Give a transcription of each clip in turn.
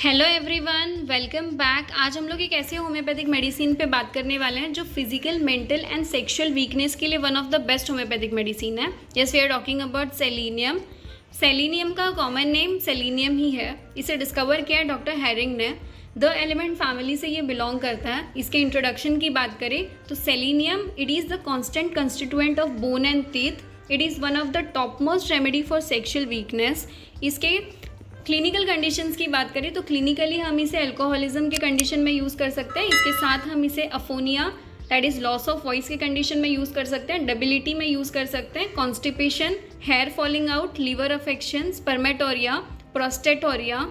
Hello everyone, welcome back. आज हम लोग एक ऐसे होम्योपैथिक मेडिसिन पे बात करने वाले हैं जो physical, mental and sexual weakness के लिए one of the best homeopathic medicine है। Yes, we are talking about selenium. Selenium का कॉमन नेम सेलेनियम ही है। इसे डिस्कवर किया है डॉक्टर हैरिंग ने। द एलिमेंट फैमिली से ये बिलोंग करता है। इसके इंट्रोडक्शन की बात करें तो selenium it is the constant constituent of bone and teeth. It is one of the top most remedy for sexual weakness. इसके क्लिनिकल कंडीशंस की बात करें तो क्लिनिकली हम इसे अल्कोहलिज्म के कंडीशन में यूज़ कर सकते हैं। इसके साथ हम इसे aphonia that is loss of voice के कंडीशन में यूज़ कर सकते हैं, डेबिलिटी में यूज़ कर सकते हैं, constipation, hair falling out, liver affection, spermatorrhoea, prostatorrhoea,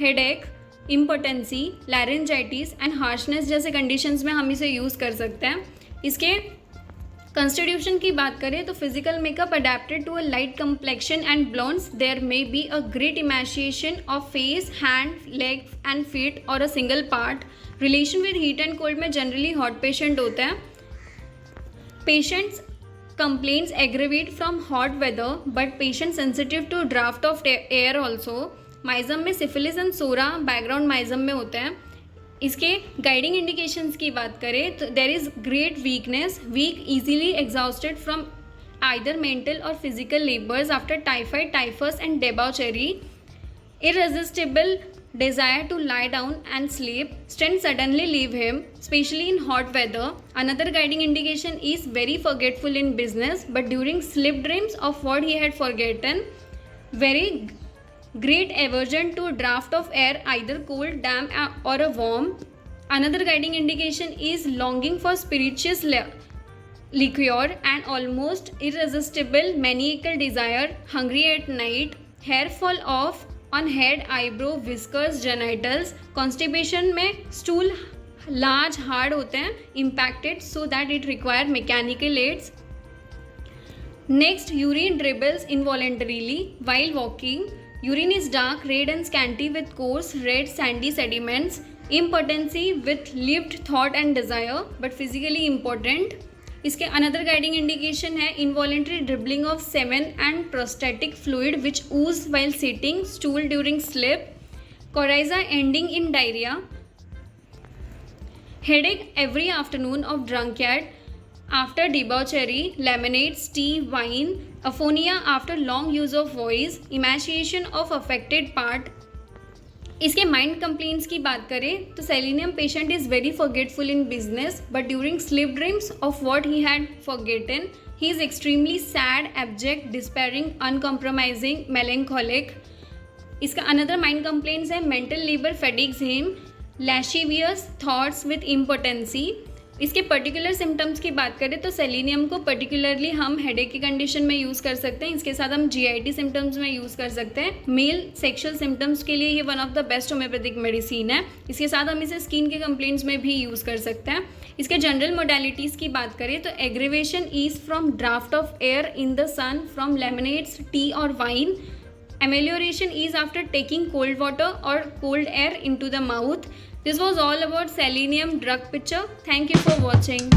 headache, impotency, laryngitis and harshness जैसे कंडीशंस में हम इसे यूज़ कर सकते हैं। इसके कंस्टिट्यूशन की बात करें तो physical makeup adapted to a light complexion and blonds, there may be a great emaciation of face, hand, leg and feet और a single part. Relation with heat and cold में जनरली हॉट पेशेंट होते हैं। Patients complaints aggravate from hot weather but patient sensitive to draught of air also. Miasm में syphilis and psora background miasm में होते हैं। इसके guiding indications की बात करें तो there is great weakness, weak easily exhausted from either mental और physical labours after typhoid, typhus and debauchery, irresistible desire to lie down and sleep, strength suddenly leave him, especially in hot weather. Another guiding indication is very forgetful in business, but during sleep dreams of what he had forgotten, very great aversion to draft of air, either cold, damp or a warm. Another guiding indication is longing for spirituous liquor and almost irresistible maniacal desire, hungry at night, hair fall off on head, eyebrow, whiskers, genitals. Constipation में stool large hard होते हैं, impacted so that it require mechanical aids. Next, urine dribbles involuntarily while walking. Urine is dark, red and scanty with coarse, red, sandy sediments. Impotency with lived thought and desire, but physically impotent. इसके another guiding indication है involuntary dribbling of semen and prostatic fluid which ooze while sitting, stool during sleep, coryza ending in diarrhea, headache every afternoon of drunkard after debauchery, lemonades, tea, wine, aphonia after long use of voice, emaciation of affected part. इसके mind complaints की बात करें तो selenium patient is very forgetful in business but during sleep dreams of what he had forgotten, he is extremely sad, abject, despairing, uncompromising, melancholic. इसका another mind complaints है mental labour fatigues him, lascivious thoughts with impotency. इसके particular symptoms की बात करें तो selenium को particularly हम headache की कंडीशन में यूज़ कर सकते हैं. इसके साथ हम जीआईटी सिम्टम्स में यूज़ कर सकते हैं. मेल सेक्सुअल सिम्टम्स के लिए ये one of the best homeopathic medicine है. इसके साथ हम इसे स्किन के कंप्लेंट्स में भी यूज़ कर सकते हैं. इसके जनरल मोडालिटीज़ की बात करें तो aggravation is from draught of air in the sun from lemonades, tea और wine. Amelioration is after taking cold water or cold air into the mouth. This was all about selenium drug picture. Thank you for watching.